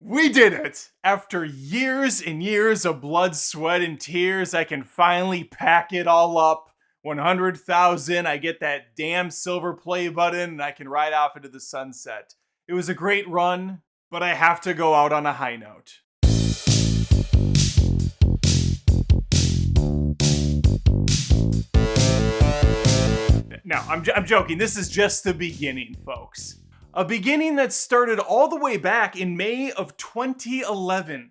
We did it! After years and years of blood, sweat, and tears, I can finally pack it all up. 100,000, I get that damn silver play button, and I can ride off into the sunset. It was a great run, but I have to go out on a high note. No, I'm joking. This is just the beginning, folks. A beginning that started all the way back in May of 2011.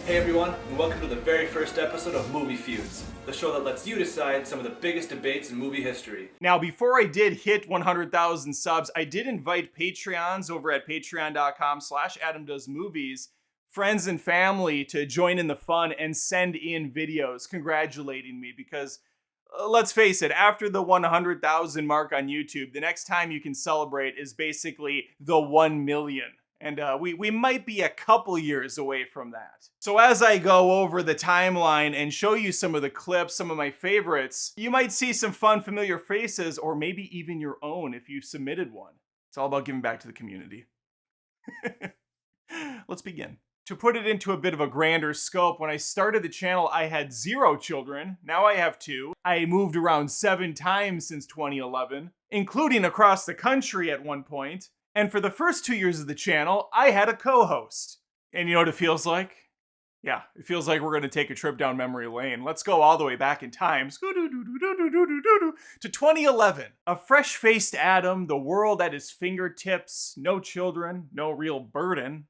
Hey everyone, and welcome to the very first episode of Movie Feuds, the show that lets you decide some of the biggest debates in movie history. Now, before I did hit 100,000 subs, I did invite Patreons over at patreon.com/AdamDoesMovies, friends and family to join in the fun and send in videos congratulating me because let's face it, after the 100,000 mark on YouTube, the next time you can celebrate is basically the 1 million. And we might be a couple years away from that. So as I go over the timeline and show you some of the clips, some of my favorites, you might see some fun, familiar faces, or maybe even your own if you submitted one. It's all about giving back to the community. Let's begin. To put it into a bit of a grander scope, when I started the channel, I had 0 children. Now I have 2. I moved around 7 times since 2011, including across the country at one point. And for the first 2 years of the channel, I had a co-host. And you know what it feels like? Yeah, it feels like we're going to take a trip down memory lane. Let's go all the way back in time to 2011. A fresh-faced Adam, the world at his fingertips, no children, no real burden.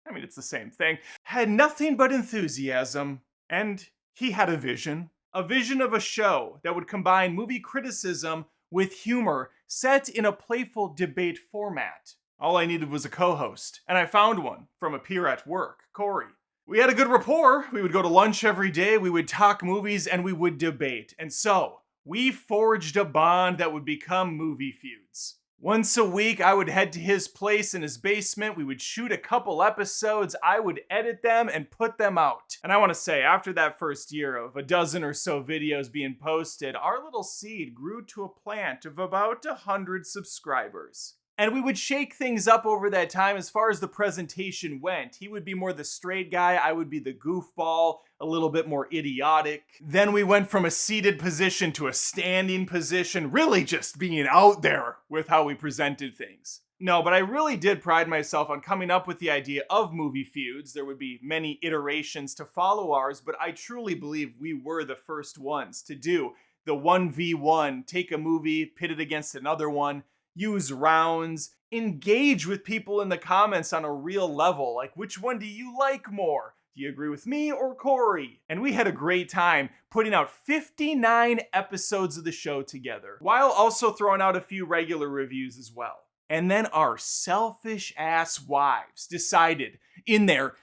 I mean, it's the same thing. Had nothing but enthusiasm, and he had a vision of a show that would combine movie criticism with humor set in a playful debate format. All I needed was a co-host, and I found one from a peer at work, Corey. We had a good rapport. We would go to lunch every day, we would talk movies, and we would debate. And so, we forged a bond that would become Movie Feuds. Once a week, I would head to his place in his basement. We would shoot a couple episodes. I would edit them and put them out. And I want to say, after that first year of a dozen or so videos being posted, our little seed grew to a plant of about 100 subscribers. And we would shake things up over that time as far as the presentation went. He would be more the straight guy, I would be the goofball, a little bit more idiotic. Then we went from a seated position to a standing position, really just being out there with how we presented things. No, but I really did pride myself on coming up with the idea of Movie Feuds. There would be many iterations to follow ours, but I truly believe we were the first ones to do the 1v1, take a movie, pit it against another one, use rounds, engage with people in the comments on a real level, like which one do you like more? Do you agree with me or Corey? And we had a great time putting out 59 episodes of the show together, while also throwing out a few regular reviews as well. And then our selfish ass wives decided, in their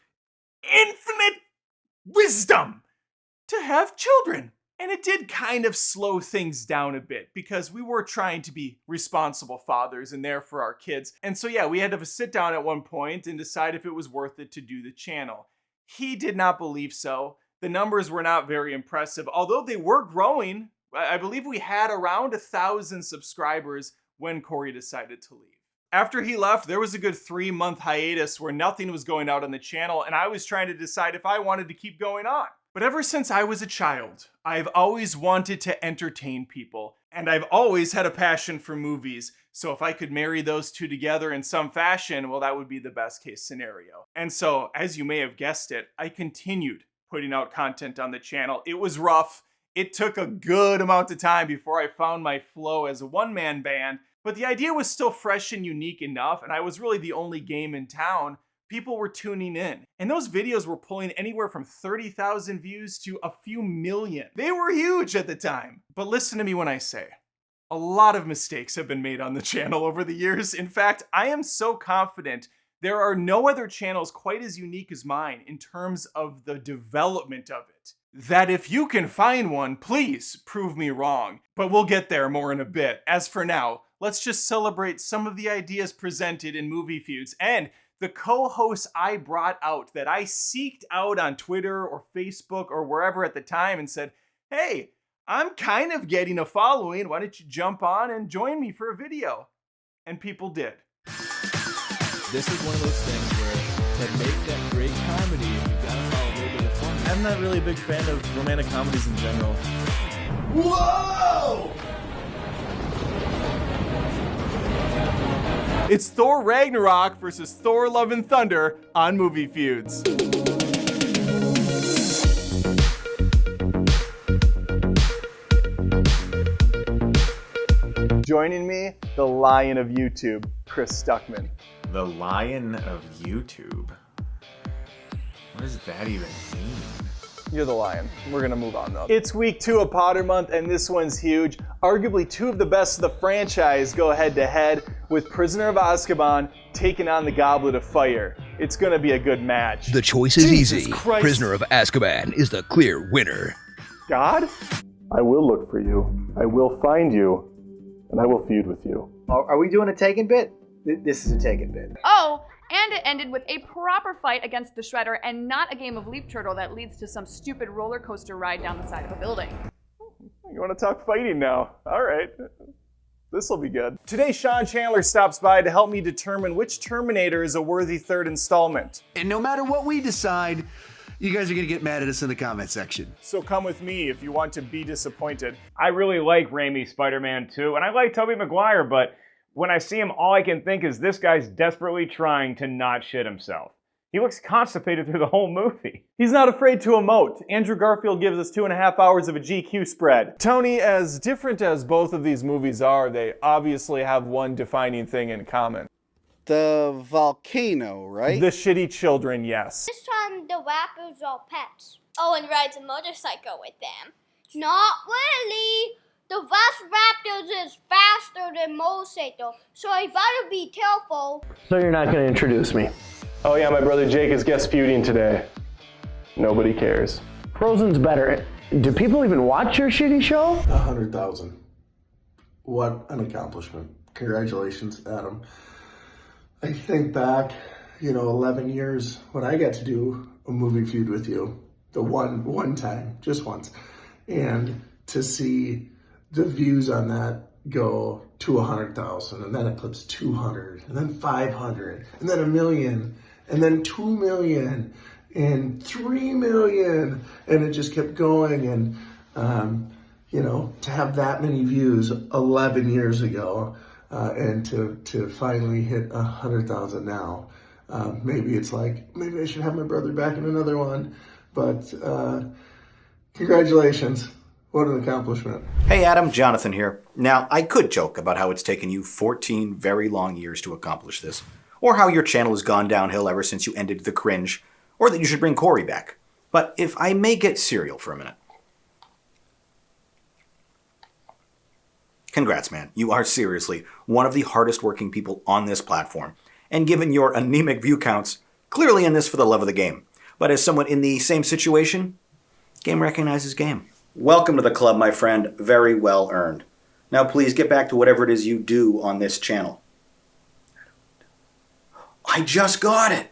infinite wisdom, to have children. And it did kind of slow things down a bit because we were trying to be responsible fathers and there for our kids. And so yeah, we had to sit down at one point and decide if it was worth it to do the channel. He did not believe so. The numbers were not very impressive, although they were growing. I believe we had around 1,000 subscribers when Corey decided to leave. After he left, there was a good 3-month hiatus where nothing was going out on the channel, and I was trying to decide if I wanted to keep going on. But ever since I was a child, I've always wanted to entertain people, and I've always had a passion for movies, so if I could marry those two together in some fashion, well, that would be the best case scenario. And so, as you may have guessed it, I continued putting out content on the channel. It was rough. It took a good amount of time before I found my flow as a one-man band, but the idea was still fresh and unique enough, and I was really the only game in town. People were tuning in, and those videos were pulling anywhere from 30,000 views to a few million. They were huge at the time. But listen to me when I say, a lot of mistakes have been made on the channel over the years. In fact, I am so confident there are no other channels quite as unique as mine in terms of the development of it, that if you can find one, please prove me wrong. But we'll get there more in a bit. As for now, let's just celebrate some of the ideas presented in Movie Feuds and the co-hosts I brought out that I seeked out on Twitter or Facebook or wherever at the time and said, hey, I'm kind of getting a following. Why don't you jump on and join me for a video? And people did. this is one of those things where to make that great comedy, you've got to follow a little bit of fun. I'm not really a big fan of romantic comedies in general. Whoa! It's Thor Ragnarok versus Thor Love and Thunder on Movie Feuds. Joining me, the Lion of YouTube, Chris Stuckman. The Lion of YouTube? What does that even mean? You're the Lion. We're gonna move on though. It's week 2 of Potter Month, and this one's huge. Arguably 2 of the best of the franchise go head to head, with Prisoner of Azkaban taking on the Goblet of Fire. It's gonna be a good match. The choice is Jesus easy. Christ. Prisoner of Azkaban is the clear winner. God? I will look for you. I will find you. And I will feud with you. Are we doing a Taken bit? This is a Taken bit. Oh, and it ended with a proper fight against the Shredder and not a game of Leap Turtle that leads to some stupid roller coaster ride down the side of a building. You want to talk fighting now? All right. This will be good. Today, Sean Chandler stops by to help me determine which Terminator is a worthy 3rd installment. And no matter what we decide, you guys are gonna get mad at us in the comment section. So come with me if you want to be disappointed. I really like Raimi's Spider-Man 2, and I like Tobey Maguire, but when I see him, all I can think is this guy's desperately trying to not shit himself. He looks constipated through the whole movie. He's not afraid to emote. Andrew Garfield gives us 2.5 hours of a GQ spread. Tony, as different as both of these movies are, they obviously have one defining thing in common. The volcano, right? The shitty children, yes. This time the rappers are pets. Owen rides a motorcycle with them. Not really. The Velociraptor is faster than motorcycle, so I better be careful. So you're not going to introduce me? Oh yeah, my brother Jake is guest feuding today. Nobody cares. Frozen's better. Do people even watch your shitty show? 100,000. What an accomplishment. Congratulations, Adam. I think back, 11 years when I got to do a movie feud with you, the one time, just once, and to see the views on that go to 100,000, and then eclipse 200, and then 500, and then 1 million, and then 2 million, and 3 million, and it just kept going, and to have that many views 11 years ago, and to finally hit 100,000 now. Maybe it's like, maybe I should have my brother back in another one, but congratulations. What an accomplishment. Hey Adam, Jonathan here. Now, I could joke about how it's taken you 14 very long years to accomplish this, or how your channel has gone downhill ever since you ended the cringe, or that you should bring Corey back. But if I may get serial for a minute. Congrats, man. You are seriously one of the hardest working people on this platform. And given your anemic view counts, clearly in this for the love of the game. But as someone in the same situation, game recognizes game. Welcome to the club, my friend. Very well earned. Now please get back to whatever it is you do on this channel. I just got it!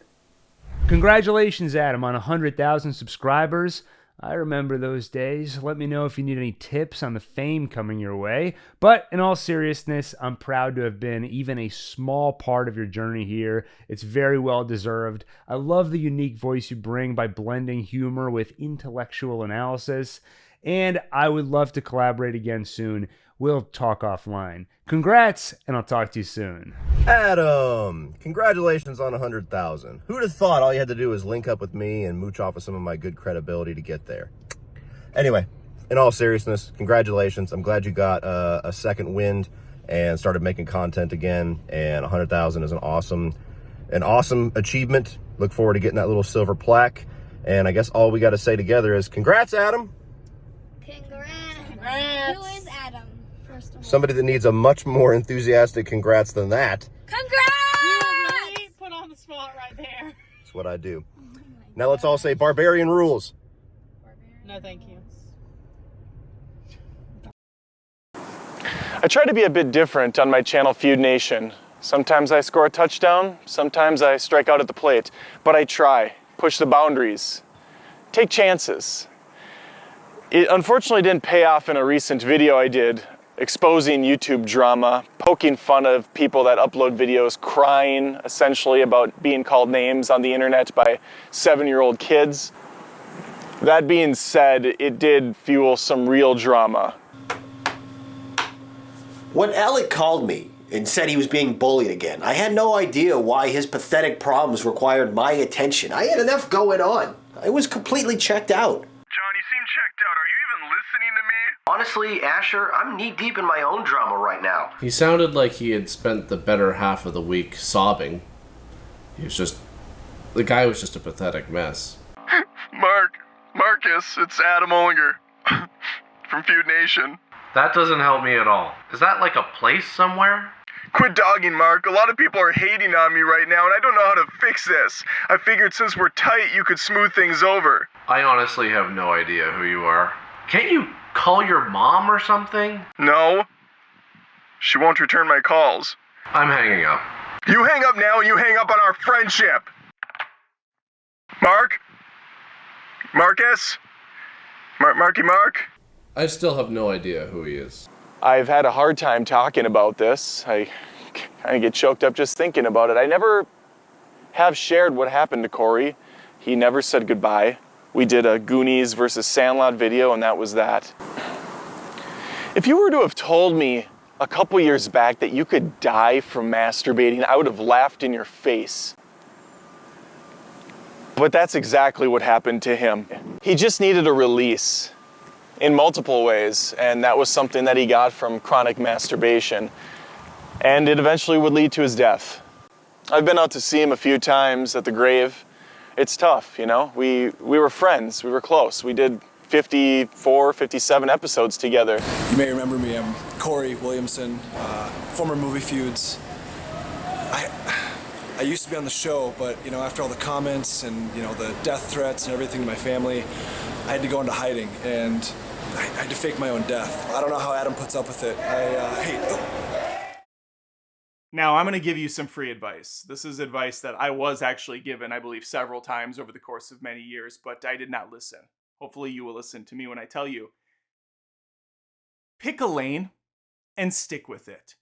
Congratulations, Adam, on 100,000 subscribers. I remember those days. Let me know if you need any tips on the fame coming your way. But in all seriousness, I'm proud to have been even a small part of your journey here. It's very well deserved. I love the unique voice you bring by blending humor with intellectual analysis. And I would love to collaborate again soon. We'll talk offline. Congrats, and I'll talk to you soon. Adam, congratulations on 100,000. Who'd have thought all you had to do was link up with me and mooch off of some of my good credibility to get there? Anyway, in all seriousness, congratulations. I'm glad you got a second wind and started making content again. And 100,000 is an awesome achievement. Look forward to getting that little silver plaque. And I guess all we got to say together is congrats, Adam. Congrats. Who is Adam? First of all. Somebody that needs a much more enthusiastic congrats than that. Congrats! You were really put on the spot right there. That's what I do. Now let's all say barbarian rules. No, thank you. I try to be a bit different on my channel Feud Nation. Sometimes I score a touchdown, sometimes I strike out at the plate, but I try, push the boundaries, take chances. It unfortunately didn't pay off in a recent video I did. exposing YouTube drama, poking fun of people that upload videos crying essentially about being called names on the internet by 7-year-old kids. That being said, it did fuel some real drama. When Alec called me and said he was being bullied again, I had no idea why his pathetic problems required my attention. I had enough going on. I was completely checked out. John, you seem checked out. Are you even listening to me? Honestly, Asher, I'm knee-deep in my own drama right now. He sounded like he had spent the better half of the week sobbing. The guy was just a pathetic mess. Marcus, it's Adam Olinger from Feud Nation. That doesn't help me at all. Is that like a place somewhere? Quit dogging, Mark. A lot of people are hating on me right now, and I don't know how to fix this. I figured since we're tight, you could smooth things over. I honestly have no idea who you are. Can't you call your mom or something? No. She won't return my calls. I'm hanging up. You hang up now and you hang up on our friendship. Mark? Marcus? Marky Mark? I still have no idea who he is. I've had a hard time talking about this. I kind of get choked up just thinking about it. I never have shared what happened to Corey. He never said goodbye. We did a Goonies versus Sandlot video, and that was that. If you were to have told me a couple years back that you could die from masturbating, I would have laughed in your face. But that's exactly what happened to him. He just needed a release in multiple ways, and that was something that he got from chronic masturbation. And it eventually would lead to his death. I've been out to see him a few times at the grave. It's tough, you know? We were friends, we were close. We did 54, 57 episodes together. You may remember me, I'm Corey Williamson, former Movie Feuds. I used to be on the show, but after all the comments and the death threats and everything to my family, I had to go into hiding, and I had to fake my own death. I don't know how Adam puts up with it. Now, I'm going to give you some free advice. This is advice that I was actually given, I believe, several times over the course of many years, but I did not listen. Hopefully you will listen to me when I tell you. Pick a lane and stick with it.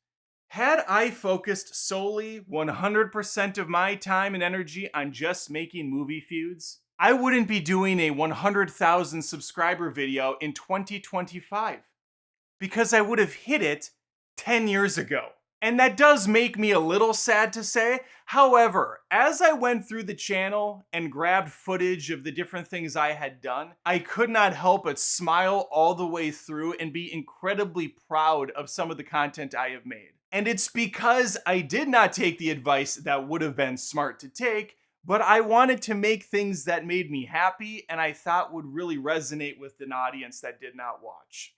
Had I focused solely 100% of my time and energy on just making movie feuds, I wouldn't be doing a 100,000 subscriber video in 2025 because I would have hit it 10 years ago. And that does make me a little sad to say. However, as I went through the channel and grabbed footage of the different things I had done, I could not help but smile all the way through and be incredibly proud of some of the content I have made. And it's because I did not take the advice that would have been smart to take, but I wanted to make things that made me happy and I thought would really resonate with an audience that did not watch.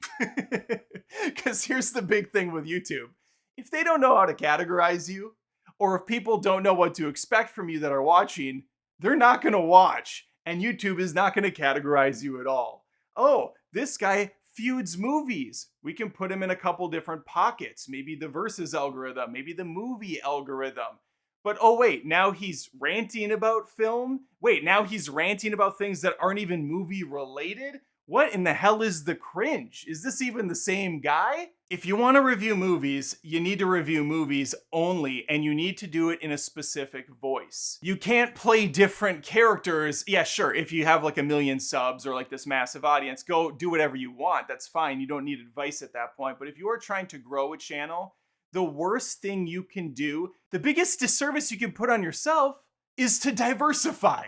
Because here's the big thing with YouTube. If they don't know how to categorize you, or if people don't know what to expect from you that are watching, they're not going to watch, and YouTube is not going to categorize you at all. Oh, this guy feuds movies. We can put him in a couple different pockets. Maybe the versus algorithm, maybe the movie algorithm. But oh wait, now he's ranting about film? Wait, now he's ranting about things that aren't even movie related? What in the hell is the cringe? Is this even the same guy? If you want to review movies, you need to review movies only, and you need to do it in a specific voice. You can't play different characters. Yeah, sure, if you have like 1 million subs or like this massive audience, go do whatever you want. That's fine. You don't need advice at that point. But if you are trying to grow a channel, the worst thing you can do, the biggest disservice you can put on yourself, is to diversify.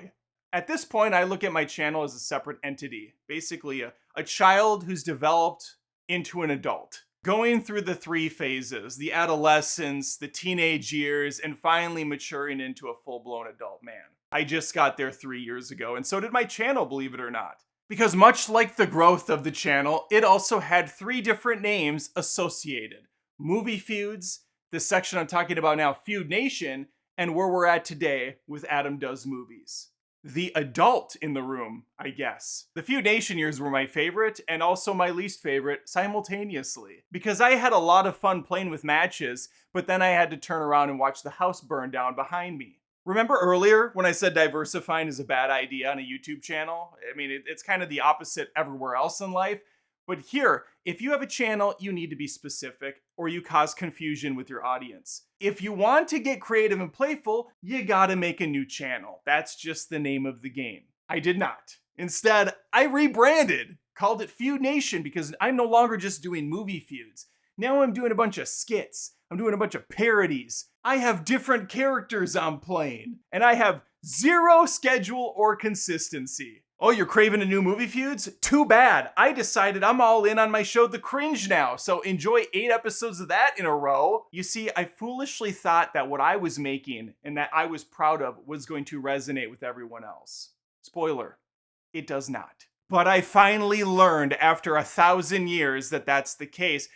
At this point, I look at my channel as a separate entity. Basically, a child who's developed into an adult. Going through the 3 phases, the adolescence, the teenage years, and finally maturing into a full-blown adult man. I just got there 3 years ago, and so did my channel, believe it or not. Because much like the growth of the channel, it also had 3 different names associated. Movie Feuds, the section I'm talking about now, Feud Nation, and where we're at today with Adam Does Movies. The adult in the room, I guess. The Feud Nation years were my favorite and also my least favorite simultaneously. Because I had a lot of fun playing with matches, but then I had to turn around and watch the house burn down behind me. Remember earlier when I said diversifying is a bad idea on a YouTube channel? I mean, it's kind of the opposite everywhere else in life. But here, if you have a channel, you need to be specific or you cause confusion with your audience. If you want to get creative and playful, you gotta make a new channel. That's just the name of the game. I did not. Instead, I rebranded, called it Feud Nation because I'm no longer just doing movie feuds. Now I'm doing a bunch of skits. I'm doing a bunch of parodies. I have different characters I'm playing. And I have zero schedule or consistency. Oh, you're craving a new movie feuds? Too bad. I decided I'm all in on my show The Cringe now, so enjoy 8 episodes of that in a row. You see, I foolishly thought that what I was making and that I was proud of was going to resonate with everyone else. Spoiler, it does not. But I finally learned after 1,000 years that that's the case.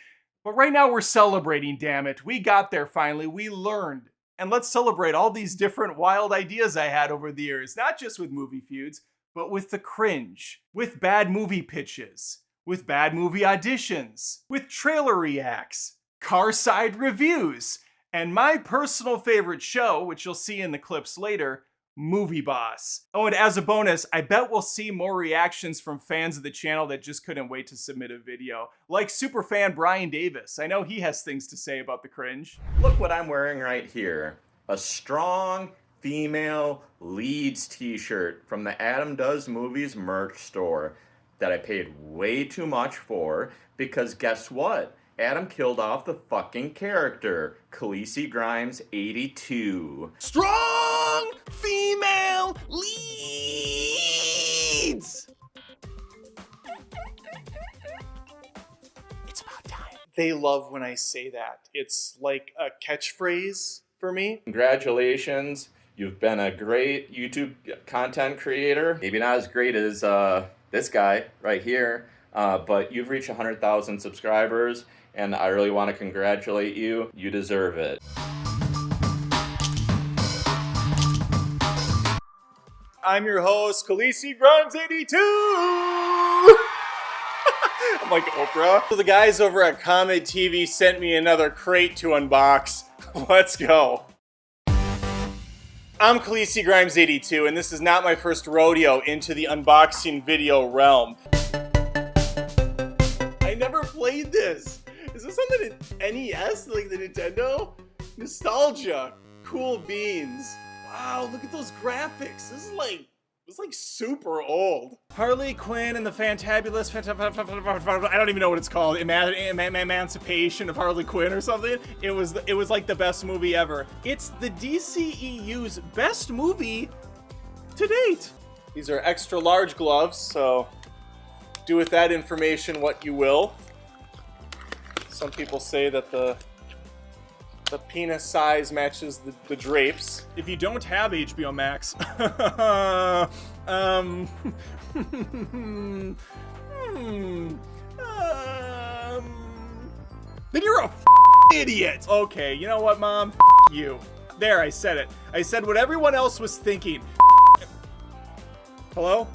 But right now we're celebrating, damn it. We got there finally. We learned. And let's celebrate all these different wild ideas I had over the years, not just with movie feuds, but with The Cringe, with bad movie pitches, with bad movie auditions, with trailer reacts, car side reviews, and my personal favorite show, which you'll see in the clips later, Movie Boss. Oh, and as a bonus, I bet we'll see more reactions from fans of the channel that just couldn't wait to submit a video. Like superfan Brian Davis. I know he has things to say about The Cringe. Look what I'm wearing right here. A strong female leads t-shirt from the Adam Does Movies merch store that I paid way too much for because guess what? Adam killed off the fucking character, Khaleesi Grimes 82. Strong female leads! It's about time. They love when I say that. It's like a catchphrase for me. Congratulations. You've been a great YouTube content creator. Maybe not as great as this guy right here, but you've reached 100,000 subscribers, and I really want to congratulate you. You deserve it. I'm your host, Khaleesi Grimes 82! I'm like Oprah. So the guys over at Comet TV sent me another crate to unbox. Let's go. I'm Khaleesi Grimes 82, and this is not my first rodeo into the unboxing video realm. I never played this. Is this on the NES, like the Nintendo? Nostalgia. Cool beans. Wow, look at those graphics. This is like super old. Harley Quinn and the Fantabulous, I don't even know what it's called. Emancipation of Harley Quinn or something. It was like the best movie ever. It's the DCEU's best movie to date. These are extra large gloves, so do with that information what you will. Some people say that the penis size matches the drapes. If you don't have HBO Max, then you're a idiot. Okay, you know what, Mom? You. There, I said it. I said what everyone else was thinking. Hello?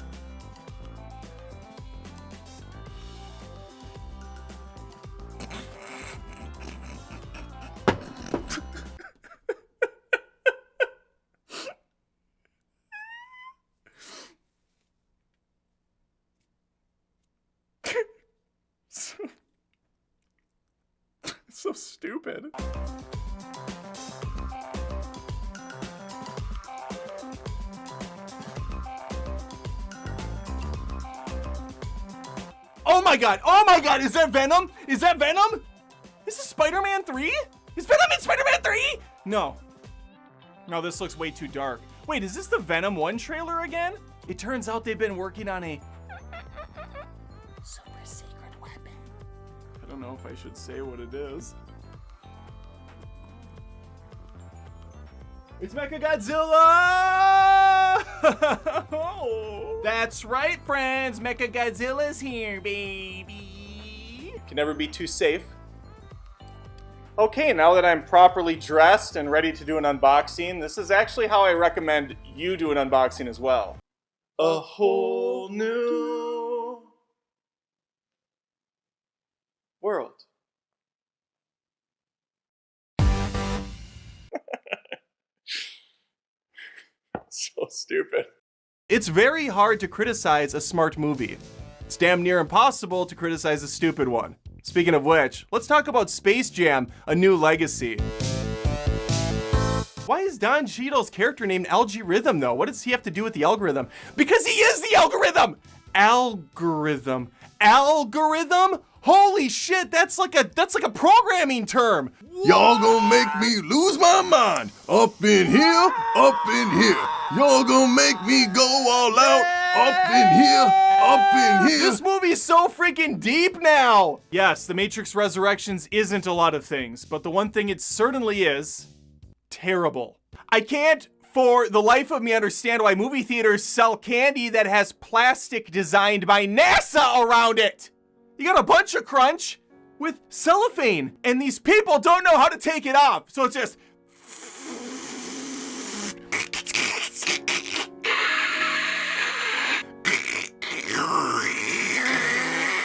So stupid. Oh my god! Oh my god! Is that Venom? Is that Venom? Is this Spider-Man 3? Is Venom in Spider-Man 3? No. No, this looks way too dark. Wait, is this the Venom 1 trailer again? It turns out they've been working on a super secret weapon. I don't know if I should say what it is. It's Mechagodzilla! Oh. That's right, friends. Mechagodzilla's here, baby. Can never be too safe. Okay, now that I'm properly dressed and ready to do an unboxing, this is actually how I recommend you do an unboxing as well. A whole new world. So stupid. It's very hard to criticize a smart movie. It's damn near impossible to criticize a stupid one. Speaking of which, let's talk about Space Jam: A New Legacy. Why is Don Cheadle's character named Algae Rhythm though? What does he have to do with the algorithm? Because he is the algorithm! Algorithm. Algorithm? Holy shit, that's like a programming term. Y'all gonna make me lose my mind. Up in here, up in here. Y'all gonna make me go all out. Up in here, up in here. This movie's so freaking deep now. Yes, The Matrix Resurrections isn't a lot of things, but the one thing it certainly is, terrible. I can't for the life of me understand why movie theaters sell candy that has plastic designed by NASA around it. You got a bunch of crunch with cellophane, and these people don't know how to take it off. So it's just...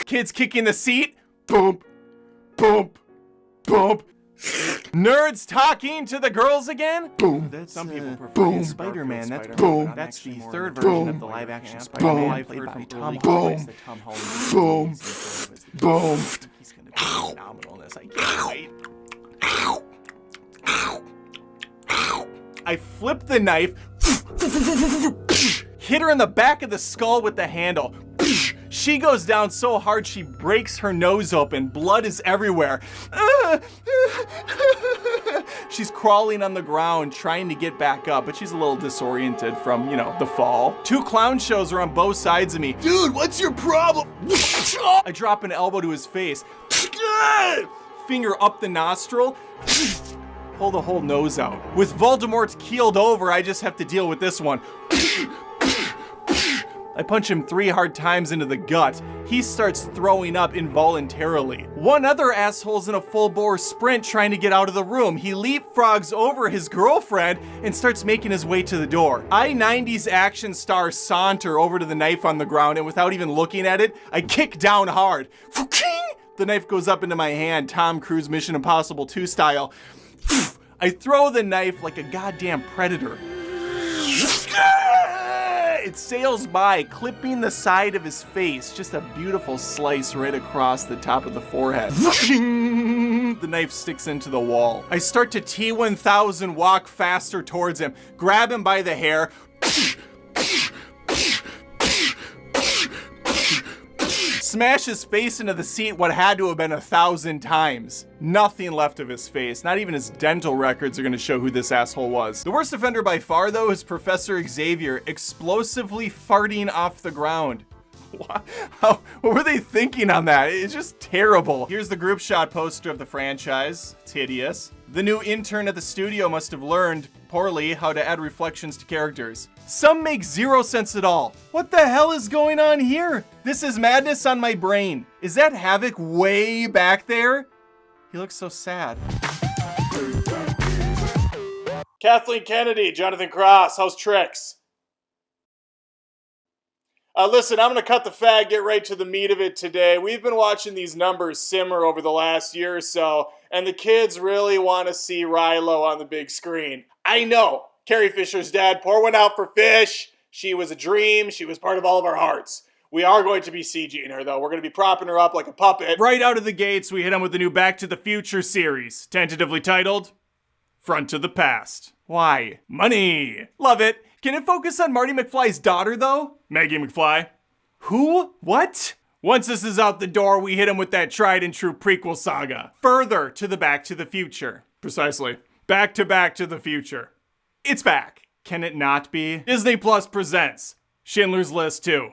Kids kicking the seat. Boom, boom, boom. Nerds talking to the girls again. Boom. Some people prefer boom. Spider-Man. That's boom. That's the third version of the live-action Spider-Man played by Tom Holland. Boom. Boom. He's gonna be phenomenal in this. I can't wait. I flip the knife, hit her in the back of the skull with the handle. She goes down so hard she breaks her nose open. Blood is everywhere. She's crawling on the ground trying to get back up, but she's a little disoriented from, you know, the fall. Two clown shows are on both sides of me. Dude, what's your problem? I drop an elbow to his face. Finger up the nostril. Pull the whole nose out. With Voldemort's keeled over, I just have to deal with this one. I punch him 3 hard times into the gut. He starts throwing up involuntarily. One other asshole's in a full-bore sprint trying to get out of the room. He leapfrogs over his girlfriend and starts making his way to the door. I 90s action star saunter over to the knife on the ground, and without even looking at it, I kick down hard. The knife goes up into my hand, Tom Cruise Mission Impossible 2 style. I throw the knife like a goddamn predator. It sails by, clipping the side of his face. Just a beautiful slice right across the top of the forehead. The knife sticks into the wall. I start to T-1000 walk faster towards him, grab him by the hair, smash his face into the seat what had to have been 1,000 times. Nothing left of his face. Not even his dental records are gonna show who this asshole was. The worst offender by far, though, is Professor Xavier, explosively farting off the ground. What were they thinking on that? It's just terrible. Here's the group shot poster of the franchise. It's hideous. The new intern at the studio must have learned, poorly, how to add reflections to characters. Some make 0 sense at all. What the hell is going on here? This is madness on my brain. Is that Havoc way back there? He looks so sad. Kathleen Kennedy, Jonathan Cross, how's tricks? Listen, I'm gonna cut the fag, get right to the meat of it today. We've been watching these numbers simmer over the last year or so, and the kids really want to see Rilo on the big screen. I know, Carrie Fisher's dad, pour one out for Fish. She was a dream, she was part of all of our hearts. We are going to be CGing her, though. We're going to be propping her up like a puppet. Right out of the gates, we hit him with the new Back to the Future series, tentatively titled Front to the Past. Why? Money! Love it. Can it focus on Marty McFly's daughter, though? Maggie McFly. Who? What? Once this is out the door, we hit him with that tried and true prequel saga. Further to the Back to the Future. Precisely. Back to the Future. It's back. Can it not be? Disney Plus presents Schindler's List 2.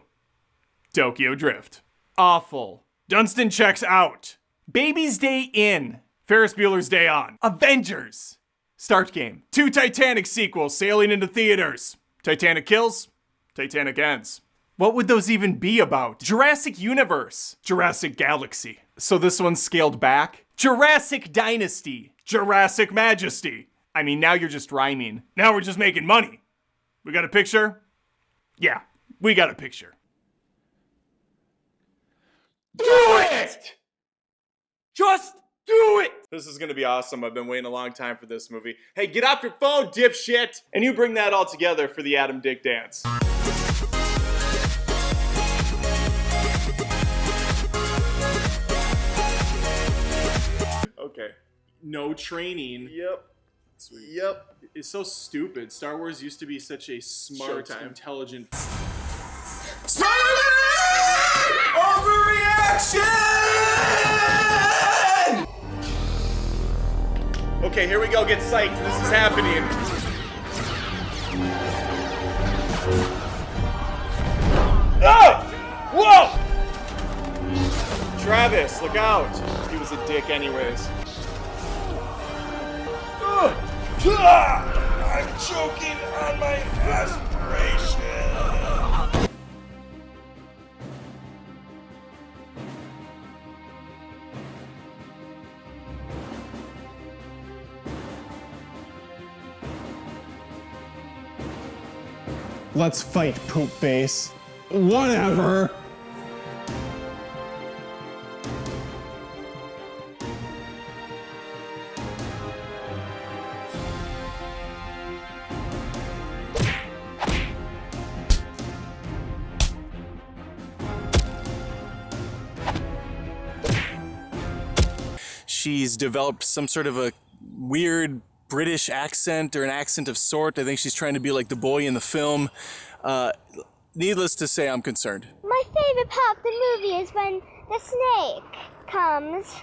Tokyo Drift. Awful. Dunstan checks out. Baby's Day in. Ferris Bueller's Day on. Avengers. Start game. 2 Titanic sequels sailing into theaters. Titanic kills. Titanic ends. What would those even be about? Jurassic Universe. Jurassic Galaxy. So this one's scaled back? Jurassic Dynasty. Jurassic Majesty. I mean, now you're just rhyming. Now we're just making money. We got a picture? Yeah, we got a picture. Do it! Just do it! This is gonna be awesome. I've been waiting a long time for this movie. Hey, get off your phone, dipshit! And you bring that all together for the Adam Dick Dance. no training. Yep. Sweet. Yep. It's so stupid. Star Wars used to be such a smart, Showtime. intelligent. Overreaction! Okay, here we go. Get psyched. This is happening. Oh! Whoa! Travis, look out. He was a dick anyways. I'm choking on my aspiration. Let's fight, poop face. Whatever. She's developed some sort of a weird British accent or an accent of sort. I think she's trying to be like the boy in the film. Needless to say, I'm concerned. My favorite part of the movie is when the snake comes.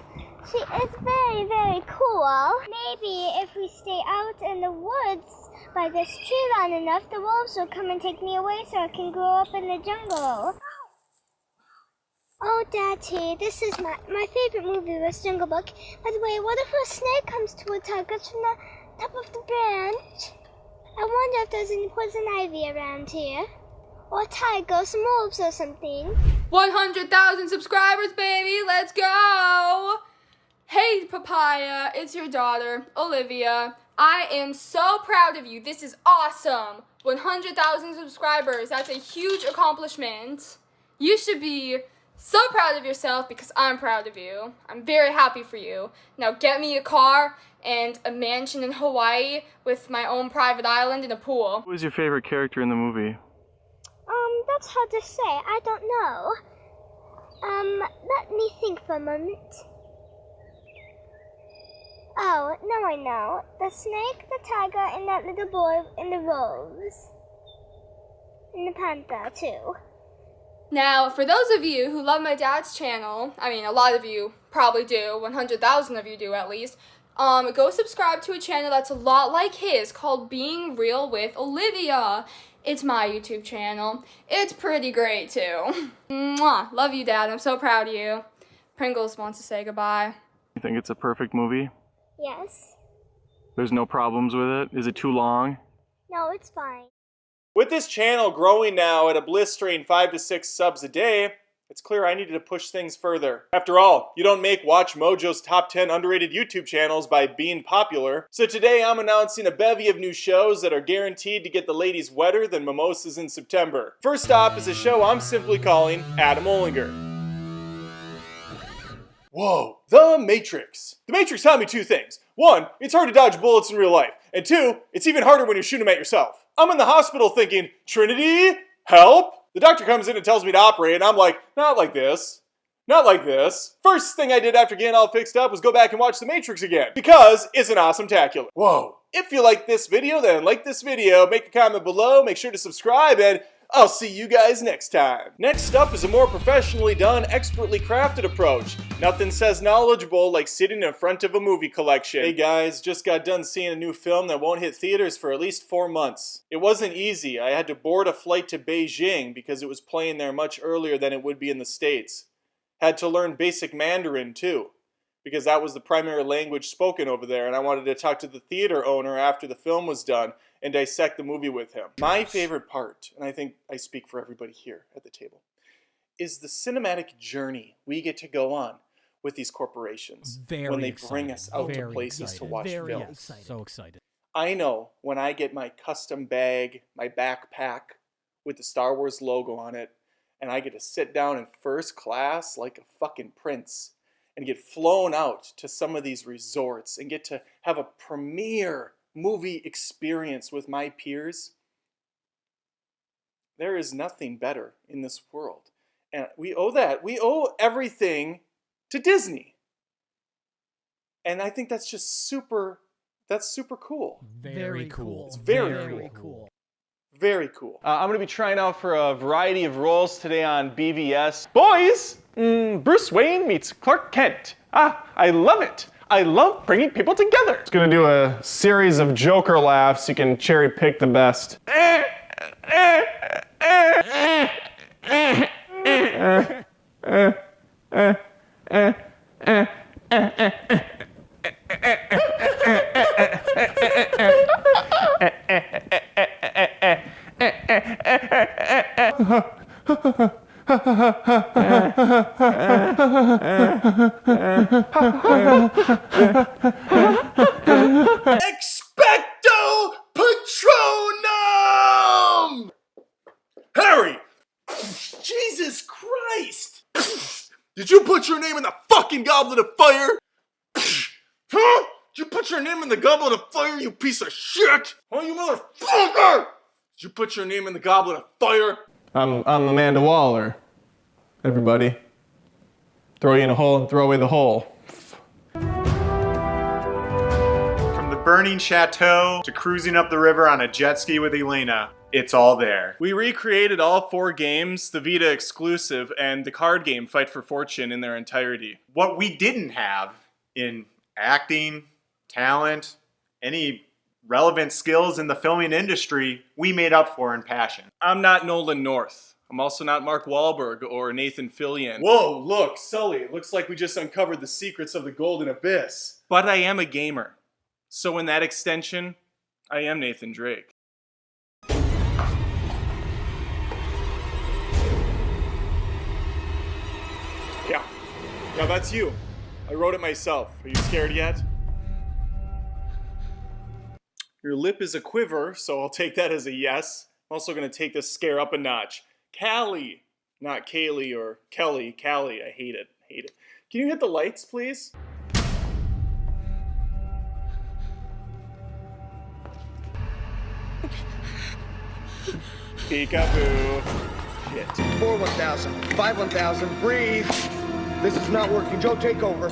She is very, very cool. Maybe if we stay out in the woods by this tree long enough, the wolves will come and take me away so I can grow up in the jungle. Oh, Daddy, this is my favorite movie was Jungle Book. By the way, what if a snake comes towards us from the top of the branch? I wonder if there's any poison ivy around here. Or a tiger, some wolves or something. 100,000 subscribers, baby! Let's go! Hey, Papaya, it's your daughter, Olivia. I am so proud of you. This is awesome. 100,000 subscribers. That's a huge accomplishment. You should be so proud of yourself because I'm proud of you. I'm very happy for you. Now get me a car and a mansion in Hawaii with my own private island and a pool. Who was your favorite character in the movie? That's hard to say. I don't know. Let me think for a moment. Oh, now I know. The snake, the tiger, and that little boy in the rose. And the panther, too. Now, for those of you who love my dad's channel, I mean, a lot of you probably do, 100,000 of you do at least, go subscribe to a channel that's a lot like his called Being Real with Olivia. It's my YouTube channel. It's pretty great, too. Mwah. Love you, Dad. I'm so proud of you. Pringles wants to say goodbye. You think it's a perfect movie? Yes. There's no problems with it? Is it too long? No, it's fine. With this channel growing now at a blistering 5 to 6 subs a day, it's clear I needed to push things further. After all, you don't make Watch Mojo's top 10 underrated YouTube channels by being popular. So today I'm announcing a bevy of new shows that are guaranteed to get the ladies wetter than mimosas in September. First up is a show I'm simply calling Adam Olinger. Whoa, The Matrix. The Matrix taught me two things. One, it's hard to dodge bullets in real life. And two, it's even harder when you're shooting them at yourself. I'm in the hospital thinking, Trinity, help? The doctor comes in and tells me to operate, and I'm like, not like this. Not like this. First thing I did after getting all fixed up was go back and watch The Matrix again, because it's an awesome-tacular. Whoa. If you like this video, then like this video, make a comment below, make sure to subscribe, and I'll see you guys next time. Next up is a more professionally done, expertly crafted approach. Nothing says knowledgeable like sitting in front of a movie collection. Hey guys, just got done seeing a new film that won't hit theaters for at least 4 months. It wasn't easy. I had to board a flight to Beijing because it was playing there much earlier than it would be in the States. Had to learn basic Mandarin too, because that was the primary language spoken over there, and I wanted to talk to the theater owner after the film was done and dissect the movie with him. My favorite part, and I think I speak for everybody here at the table, is the cinematic journey we get to go on with these corporations when they bring us out to places to watch films. So excited. I know when I get my custom bag, my backpack with the Star Wars logo on it, and I get to sit down in first class like a fucking prince and get flown out to some of these resorts and get to have a premiere movie experience with my peers. There is nothing better in this world. And we owe that. We owe everything to Disney. And I think that's just super cool. Very cool. It's very cool. Very cool. I'm going to be trying out for a variety of roles today on BVS. Boys, Bruce Wayne meets Clark Kent. I love it. I love bringing people together. It's going to do a series of Joker laughs. You can cherry pick the best. Expecto Patronum! Harry! Jesus Christ! Did you put your name in the fucking goblet of fire? Huh? Did you put your name in the goblet of fire, you piece of shit? Oh, you motherfucker! Did you put your name in the goblet of fire? I'm Amanda Waller. Everybody. Throw you in a hole and throw away the hole. From the burning chateau to cruising up the river on a jet ski with Elena, it's all there. We recreated all 4 games, the Vita exclusive, and the card game Fight for Fortune in their entirety. What we didn't have in acting, talent, any relevant skills in the filming industry, we made up for in passion. I'm not Nolan North. I'm also not Mark Wahlberg or Nathan Fillion. Whoa, look, Sully, looks like we just uncovered the secrets of the Golden Abyss. But I am a gamer. So in that extension, I am Nathan Drake. Yeah, that's you. I wrote it myself. Are you scared yet? Your lip is a quiver, so I'll take that as a yes. I'm also going to take this scare up a notch. Callie, not Kaylee or Kelly. Callie, I hate it. Hate it. Can you hit the lights, please? Peekaboo. Shit. 4-1000, 5-1000, breathe. This is not working. Joe, take over.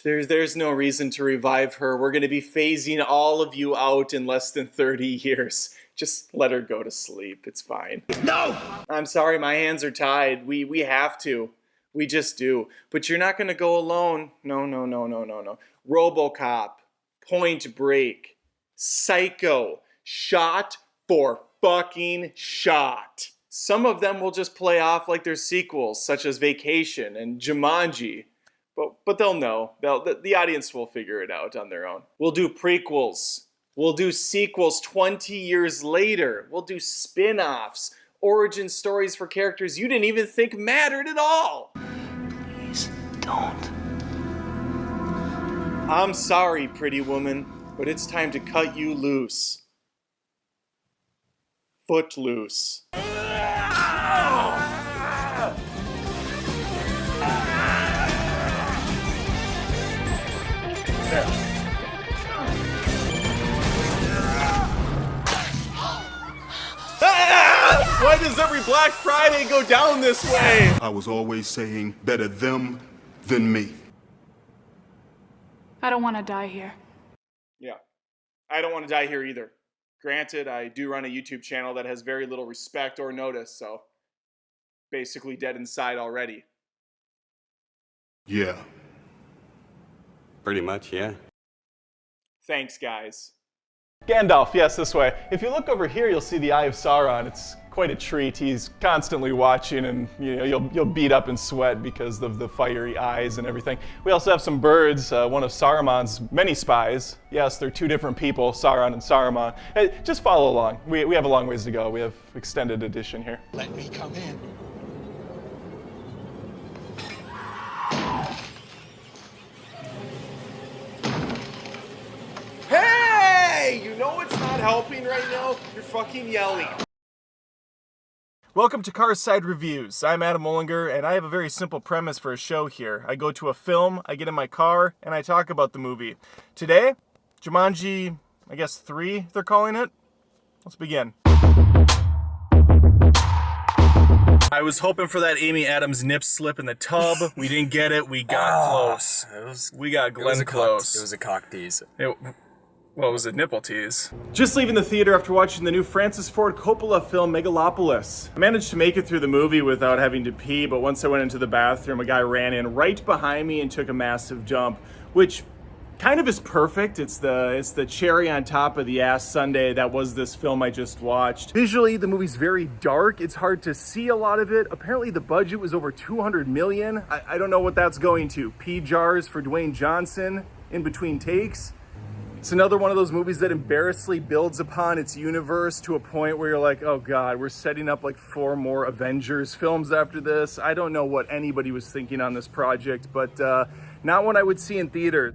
There's no reason to revive her. We're going to be phasing all of you out in less than 30 years. Just let her go to sleep. It's fine. No! I'm sorry, my hands are tied. We have to. We just do. But you're not going to go alone. No. RoboCop, Point Break, Psycho, Shot for fucking Shot. Some of them will just play off like they're sequels, such as Vacation and Jumanji. But they'll know. The audience will figure it out on their own. We'll do prequels. We'll do sequels 20 years later. We'll do spin-offs, origin stories for characters you didn't even think mattered at all. Please don't. I'm sorry, pretty woman, but it's time to cut you loose. Footloose. Why does every Black Friday go down this way? I was always saying better them than me. I don't want to die here. Yeah, I don't want to die here either. Granted, I do run a YouTube channel that has very little respect or notice, so basically dead inside already. Yeah. Pretty much, yeah. Thanks, guys. Gandalf, yes, this way. If you look over here, you'll see the Eye of Sauron. It's quite a treat. He's constantly watching, and you'll beat up and sweat because of the fiery eyes and everything. We also have some birds, one of Saruman's many spies. Yes, they're 2 different people, Sauron and Saruman. Hey, just follow along. We have a long ways to go. We have extended edition here. Let me come in. Hey! You know what's not helping right now? You're fucking yelling. Welcome to Carside Reviews. I'm Adam Olinger, and I have a very simple premise for a show here. I go to a film, I get in my car, and I talk about the movie. Today, Jumanji, I guess 3, they're calling it. Let's begin. I was hoping for that Amy Adams nip slip in the tub. We didn't get it. We got close. We got Glenn close. It was a cock tease. What was it? Nipple tease. Just leaving the theater after watching the new Francis Ford Coppola film Megalopolis. I managed to make it through the movie without having to pee, but once I went into the bathroom, a guy ran in right behind me and took a massive jump, which kind of is perfect. It's the cherry on top of the ass sundae that was this film I just watched. Visually, the movie's very dark. It's hard to see a lot of it. Apparently the budget was over $200 million. I don't know what that's going to. Pee jars for Dwayne Johnson in between takes. It's another one of those movies that embarrassingly builds upon its universe to a point where you're like, oh God, we're setting up like 4 more Avengers films after this. I don't know what anybody was thinking on this project, but not one I would see in theater.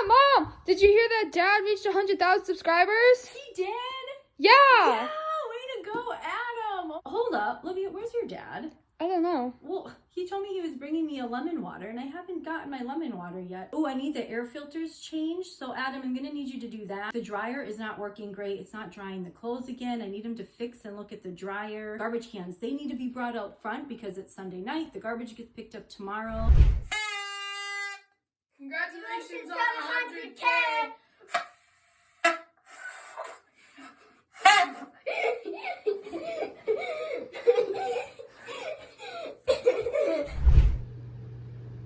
Mom, did you hear that Dad reached 100,000 subscribers? He did? Yeah. Yeah, way to go, Adam. Hold up, Olivia, where's your dad? I don't know. Well, he told me he was bringing me a lemon water, and I haven't gotten my lemon water yet. Oh, I need the air filters changed. So, Adam, I'm gonna need you to do that. The dryer is not working great. It's not drying the clothes again. I need him to fix and look at the dryer. Garbage cans, they need to be brought out front because it's Sunday night. The garbage gets picked up tomorrow. Congratulations on 100K!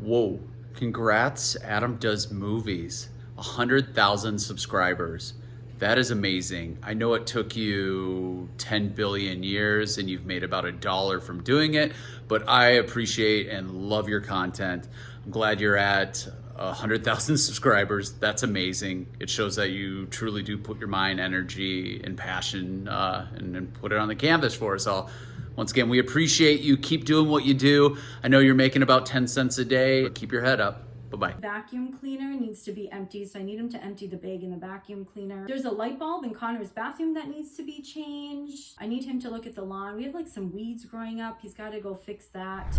Whoa, congrats, Adam Does Movies. 100,000 subscribers. That is amazing. I know it took you 10 billion years and you've made about $1 from doing it, but I appreciate and love your content. I'm glad you're at 100,000 subscribers. That's amazing. It shows that you truly do put your mind, energy, and passion and put it on the canvas for us all. Once again, we appreciate you. Keep doing what you do. I know you're making about 10 cents a day. Keep your head up. Bye-bye. Vacuum cleaner needs to be empty, so I need him to empty the bag in the vacuum cleaner. There's a light bulb in Connor's bathroom that needs to be changed. I need him to look at the lawn. We have like some weeds growing up. He's got to go fix that.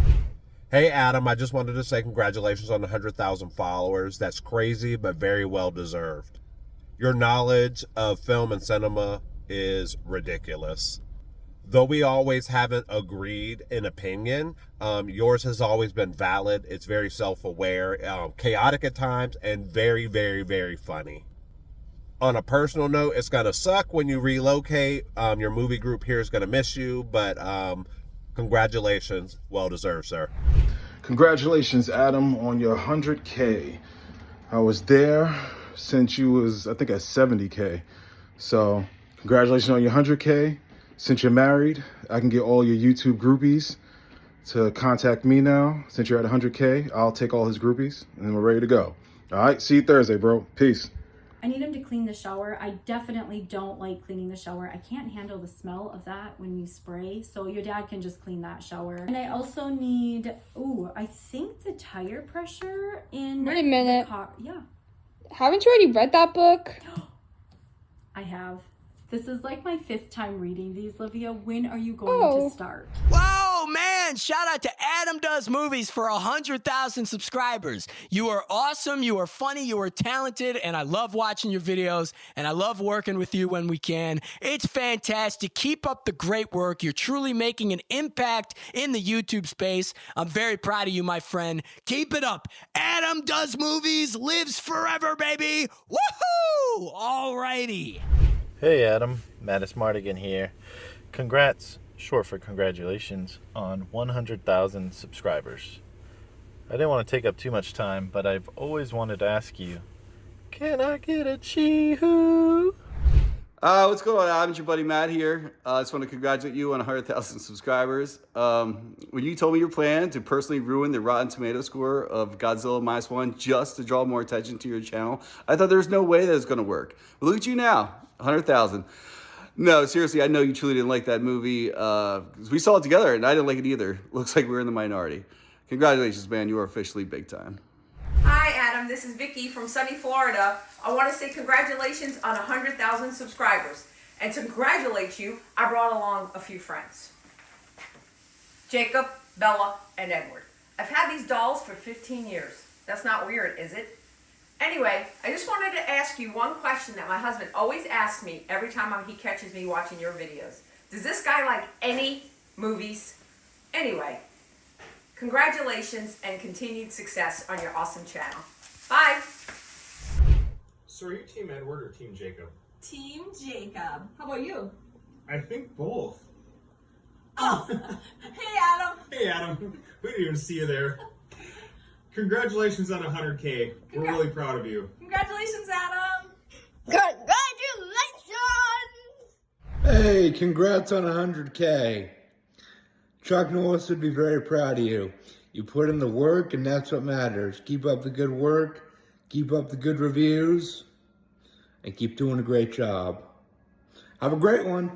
Hey Adam, I just wanted to say congratulations on 100,000 followers. That's crazy, but very well deserved. Your knowledge of film and cinema is ridiculous. Though we always haven't agreed in opinion, yours has always been valid. It's very self-aware, chaotic at times, and very, very, very funny. On a personal note, it's going to suck when you relocate. Your movie group here is going to miss you, but congratulations. Well deserved, sir. Congratulations, Adam, on your 100K. I was there since you was, I think, at 70K. So congratulations on your 100K. Since you're married, I can get all your YouTube groupies to contact me now. Since you're at 100K, I'll take all his groupies, and then we're ready to go. All right, see you Thursday, bro. Peace. I need him to clean the shower. I definitely don't like cleaning the shower. I can't handle the smell of that when you spray, so your dad can just clean that shower. And I also need, I think the tire pressure in Wait a minute. the car. Yeah. Haven't you already read that book? I have. This is like my 5th time reading these, Livia. When are you going to start? Whoa, man! Shout out to Adam Does Movies for 100,000 subscribers. You are awesome, you are funny, you are talented, and I love watching your videos, and I love working with you when we can. It's fantastic. Keep up the great work. You're truly making an impact in the YouTube space. I'm very proud of you, my friend. Keep it up. Adam Does Movies lives forever, baby! Woohoo! Alrighty. Hey Adam, Mattis Mardigan here. Congrats, short for congratulations, on 100,000 subscribers. I didn't want to take up too much time, but I've always wanted to ask you, can I get a chee-hoo? What's going on, Adam? It's your buddy Matt here. I just want to congratulate you on 100,000 subscribers. When you told me your plan to personally ruin the Rotten Tomato score of Godzilla -1 just to draw more attention to your channel, I thought there was no way that was going to work. But look at you now, 100,000. No, seriously, I know you truly didn't like that movie. We saw it together, and I didn't like it either. Looks like we were in the minority. Congratulations, man. You are officially big time. Hi, Adam. This is Vicky from sunny Florida. I want to say congratulations on 100,000 subscribers. And to congratulate you, I brought along a few friends. Jacob, Bella, and Edward. I've had these dolls for 15 years. That's not weird, is it? Anyway, I just wanted to ask you one question that my husband always asks me every time he catches me watching your videos. Does this guy like any movies? Anyway, congratulations and continued success on your awesome channel. Bye. So are you Team Edward or Team Jacob? Team Jacob. How about you? I think both. Oh, hey Adam. Hey Adam, we didn't even see you there. Congratulations on 100K. We're really proud of you. Congratulations, Adam. Congratulations! Hey, congrats on 100K. Chuck Norris would be very proud of you. You put in the work and that's what matters. Keep up the good work, keep up the good reviews, and keep doing a great job. Have a great one.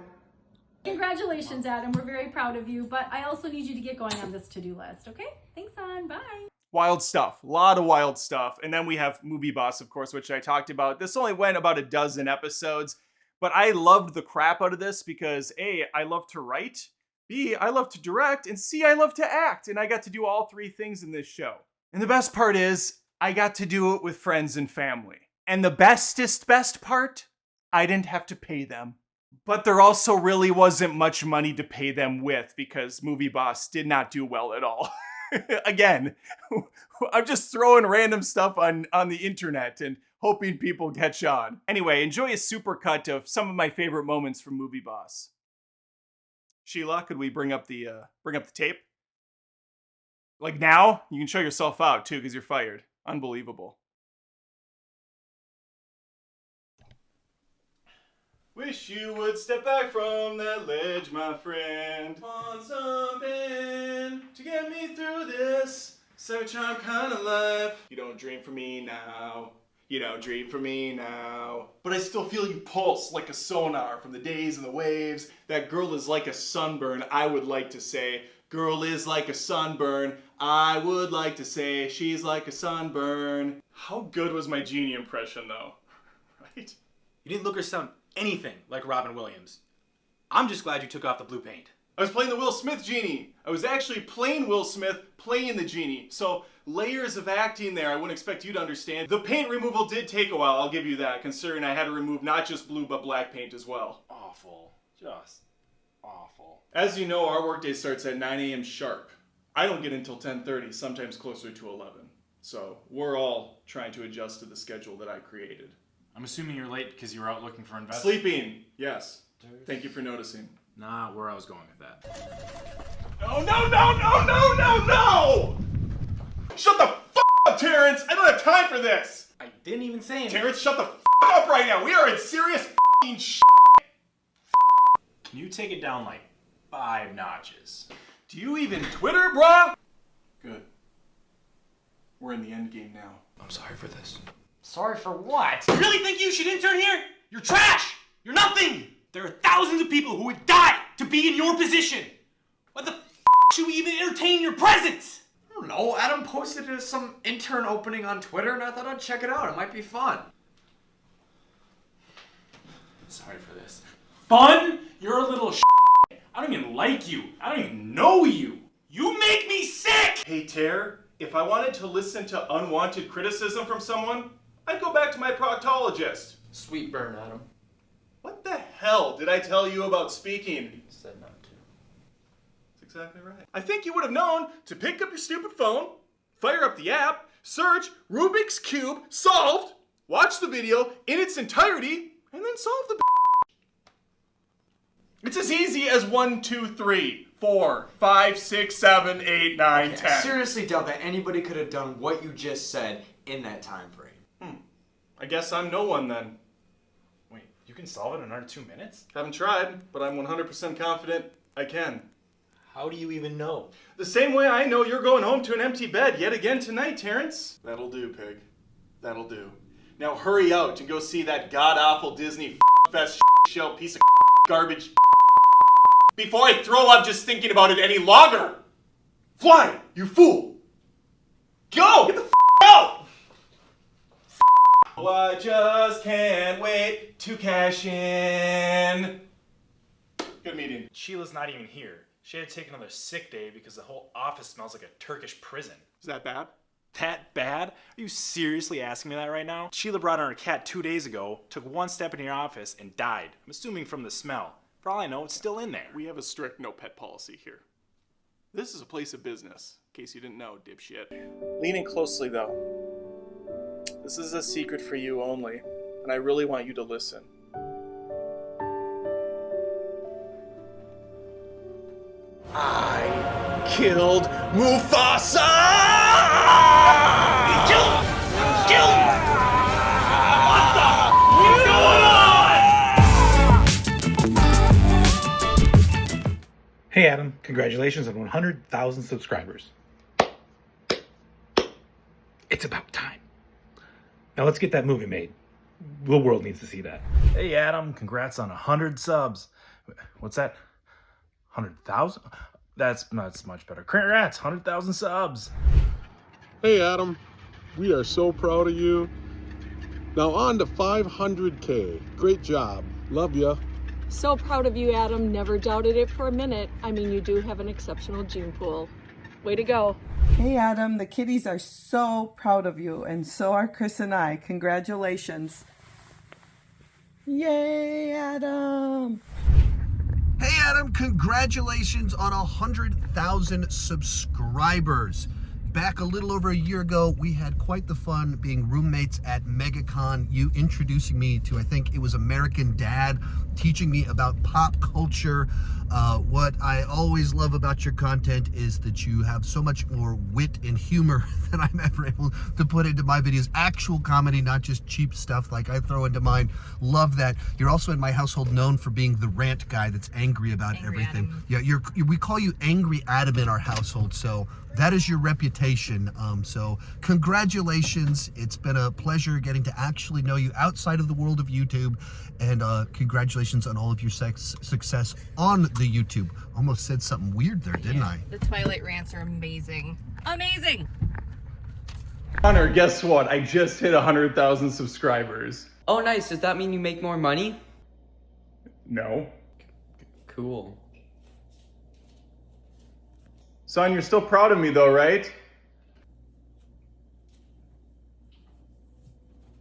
Congratulations, Adam. We're very proud of you, but I also need you to get going on this to-do list, okay? Thanks, hon. Bye. Wild stuff, a lot of wild stuff. And then we have Movie Boss, of course, which I talked about. This only went about a dozen episodes, but I loved the crap out of this because A, I love to write, B, I love to direct, and C, I love to act. And I got to do all three things in this show. And the best part is, I got to do it with friends and family. And the best part, I didn't have to pay them. But there also really wasn't much money to pay them with because Movie Boss did not do well at all. Again, I'm just throwing random stuff on the internet and hoping people catch on. Anyway, enjoy a supercut of some of my favorite moments from Movie Boss. Sheila, could we bring up the tape? Like now? You can show yourself out too because you're fired. Unbelievable. Wish you would step back from that ledge, my friend. Want something to get me through this such charm kind of life. You don't dream for me now. You don't dream for me now. But I still feel you pulse like a sonar from the days and the waves. That girl is like a sunburn, I would like to say. Girl is like a sunburn. I would like to say she's like a sunburn. How good was my Genie impression though? Right? You didn't look or sound anything like Robin Williams. I'm just glad you took off the blue paint. I was playing the Will Smith Genie. I was actually playing Will Smith, playing the Genie. So layers of acting there I wouldn't expect you to understand. The paint removal did take a while, I'll give you that, considering I had to remove not just blue but black paint as well. Awful. Just awful. As you know, our workday starts at 9 a.m. sharp. I don't get until 10:30, sometimes closer to 11. So we're all trying to adjust to the schedule that I created. I'm assuming you're late because you were out looking for investors. Sleeping, yes. Thank you for noticing. Not where I was going with that. No, no, no, no, no, no, no! Shut the f*** up, Terrence! I don't have time for this! I didn't even say anything. Terrence, shut the f*** up right now! We are in serious f***ing shit! Can you take it down like 5 notches? Do you even Twitter, brah? Good. We're in the end game now. I'm sorry for this. Sorry for what? You really think you should intern here? You're trash! You're nothing! There are thousands of people who would die to be in your position! What the f*** should we even entertain your presence? I don't know, Adam posted some intern opening on Twitter and I thought I'd check it out. It might be fun. Sorry for this. Fun? You're a little I don't even like you. I don't even know you. You make me sick! Hey, Ter, if I wanted to listen to unwanted criticism from someone, I'd go back to my proctologist. Sweet burn, Adam. What the hell did I tell you about speaking? You said not to. That's exactly right. I think you would have known to pick up your stupid phone, fire up the app, search Rubik's Cube solved, watch the video in its entirety, and then solve the It's as easy as 1, 2, 3, 4, 5, 6, 7, 8, 9, 10. I seriously doubt that anybody could have done what you just said in that time frame. I guess I'm no one then. Wait, you can solve it in under 2 minutes? Haven't tried, but I'm 100% confident I can. How do you even know? The same way I know you're going home to an empty bed yet again tonight, Terrence. That'll do, pig. That'll do. Now hurry out and go see that god-awful Disney fest show piece of garbage before I throw up just thinking about it any longer. Fly, you fool! Go! Get the out! Oh, I just can't wait to cash in. Good meeting. Sheila's not even here. She had to take another sick day because the whole office smells like a Turkish prison. Is that bad? That bad? Are you seriously asking me that right now? Sheila brought in her cat 2 days ago, took one step in your office, and died. I'm assuming from the smell. For all I know, it's still in there. We have a strict no pet policy here. This is a place of business, in case you didn't know, dipshit. Lean in closely, though. This is a secret for you only, and I really want you to listen. I killed Mufasa! Kill him! Kill him! What the f is going on? Hey Adam, congratulations on 100,000 subscribers. It's about time. Now let's get that movie made. The world needs to see that. Hey Adam, congrats on 100 subs. What's that? 100,000? That's much better. Congrats, 100,000 subs. Hey Adam, we are so proud of you. Now on to 500K. Great job. Love ya. So proud of you, Adam. Never doubted it for a minute. I mean, you do have an exceptional gene pool. Way to go. Hey Adam, the kiddies are so proud of you, and so are Chris and I. Congratulations. Yay, Adam! Hey Adam, congratulations on 100,000 subscribers. Back a little over a year ago, we had quite the fun being roommates at MegaCon. You introducing me to, I think it was American Dad, teaching me about pop culture. What I always love about your content is that you have so much more wit and humor than I'm ever able to put into my videos. Actual comedy, not just cheap stuff like I throw into mine. Love that. You're also in my household known for being the rant guy that's angry about everything. Yeah, we call you Angry Adam in our household, so that is your reputation. So congratulations. It's been a pleasure getting to actually know you outside of the world of YouTube, and congratulations on all of your success on the YouTube. Almost said something weird there, didn't I? The Twilight rants are amazing. Amazing! Connor, guess what? I just hit 100,000 subscribers. Oh, nice. Does that mean you make more money? No. Cool. Son, you're still proud of me though, right?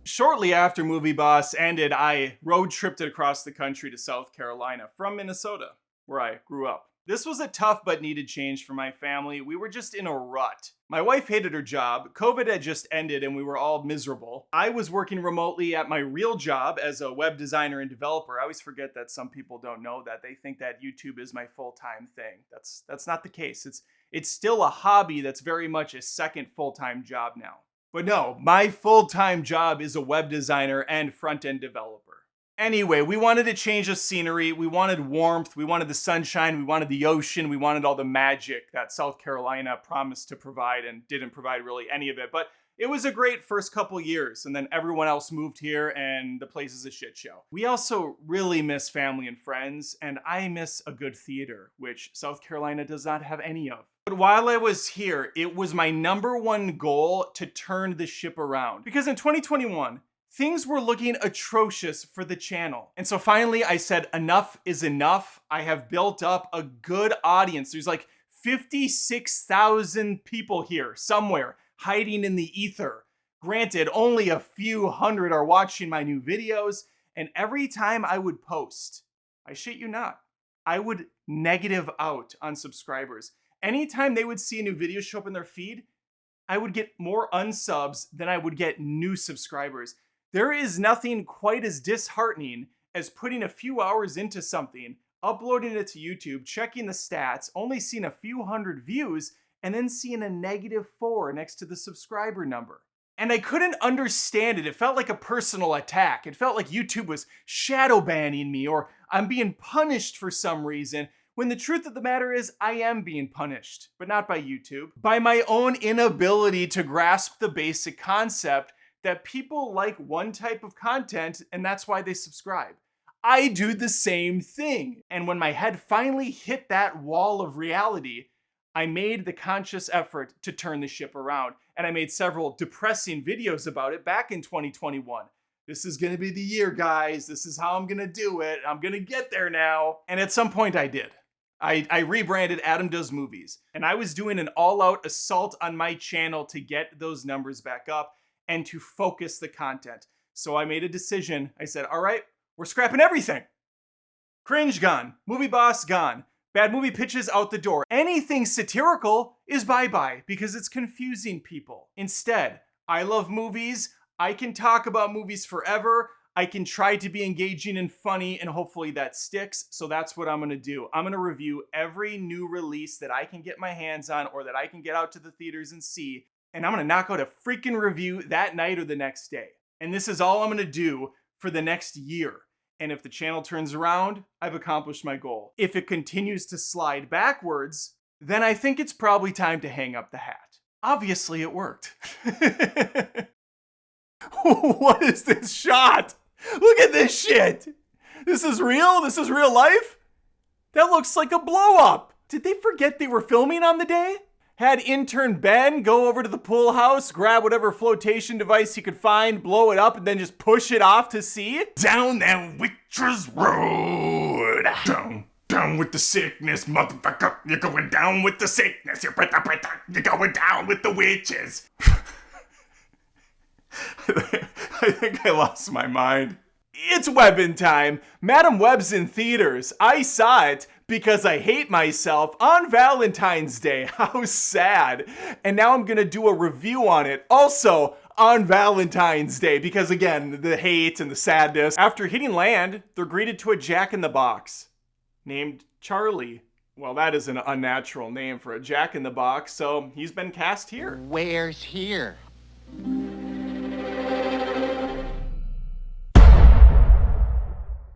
Shortly after Movie Boss ended, I road tripped across the country to South Carolina from Minnesota, where I grew up. This was a tough but needed change for my family. We were just in a rut. My wife hated her job, COVID had just ended and we were all miserable. I was working remotely at my real job as a web designer and developer. I always forget that some people don't know that. They think that YouTube is my full-time thing. That's not the case. It's still a hobby that's very much a second full-time job now. But no, my full-time job is a web designer and front-end developer. Anyway, we wanted to change the scenery, we wanted warmth, we wanted the sunshine, we wanted the ocean, we wanted all the magic that South Carolina promised to provide and didn't provide really any of it. But it was a great first couple years, and then everyone else moved here and the place is a shit show. We also really miss family and friends, and I miss a good theater, which South Carolina does not have any of. But while I was here, it was my #1 goal to turn the ship around. Because in 2021, things were looking atrocious for the channel. And so finally I said, enough is enough. I have built up a good audience. There's like 56,000 people here somewhere hiding in the ether. Granted, only a few hundred are watching my new videos. And every time I would post, I shit you not, I would negative out on subscribers. Anytime they would see a new video show up in their feed, I would get more unsubs than I would get new subscribers. There is nothing quite as disheartening as putting a few hours into something, uploading it to YouTube, checking the stats, only seeing a few hundred views, and then seeing a -4 next to the subscriber number. And I couldn't understand it. It felt like a personal attack. It felt like YouTube was shadow banning me, or I'm being punished for some reason, when the truth of the matter is I am being punished, but not by YouTube, by my own inability to grasp the basic concept that people like one type of content and that's why they subscribe. I do the same thing. And when my head finally hit that wall of reality, I made the conscious effort to turn the ship around. and I made several depressing videos about it back in 2021. This is gonna be the year, guys. This is how I'm gonna do it. I'm gonna get there now. And at some point I did. I rebranded Adam Does Movies, and I was doing an all-out assault on my channel to get those numbers back up and to focus the content. So I made a decision. I said, all right, we're scrapping everything. Cringe gone. Movie boss gone. Bad movie pitches out the door. Anything satirical is bye-bye because it's confusing people. Instead, I love movies. I can talk about movies forever. I can try to be engaging and funny, and hopefully that sticks. So that's what I'm gonna do. I'm gonna review every new release that I can get my hands on or that I can get out to the theaters and see, and I'm gonna knock out a freaking review that night or the next day. And this is all I'm gonna do for the next year. And if the channel turns around, I've accomplished my goal. If it continues to slide backwards, then I think it's probably time to hang up the hat. Obviously it worked. What is this shot? Look at this shit. This is real? This is real life? That looks like a blow up. Did they forget they were filming on the day? Had intern Ben go over to the pool house, grab whatever flotation device he could find, blow it up, and then just push it off to sea? Down that witch's road. Down with the sickness, motherfucker. You're going down with the sickness. You're going down with the witches. I think I lost my mind. It's Webbin' time. Madam Web's in theaters. I saw it because I hate myself on Valentine's Day. How sad. And now I'm gonna do a review on it also on Valentine's Day because, again, the hate and the sadness. After hitting land, they're greeted to a Jack-in-the-Box named Charlie. Well, that is an unnatural name for a Jack-in-the-Box, so he's been cast here. Where's here?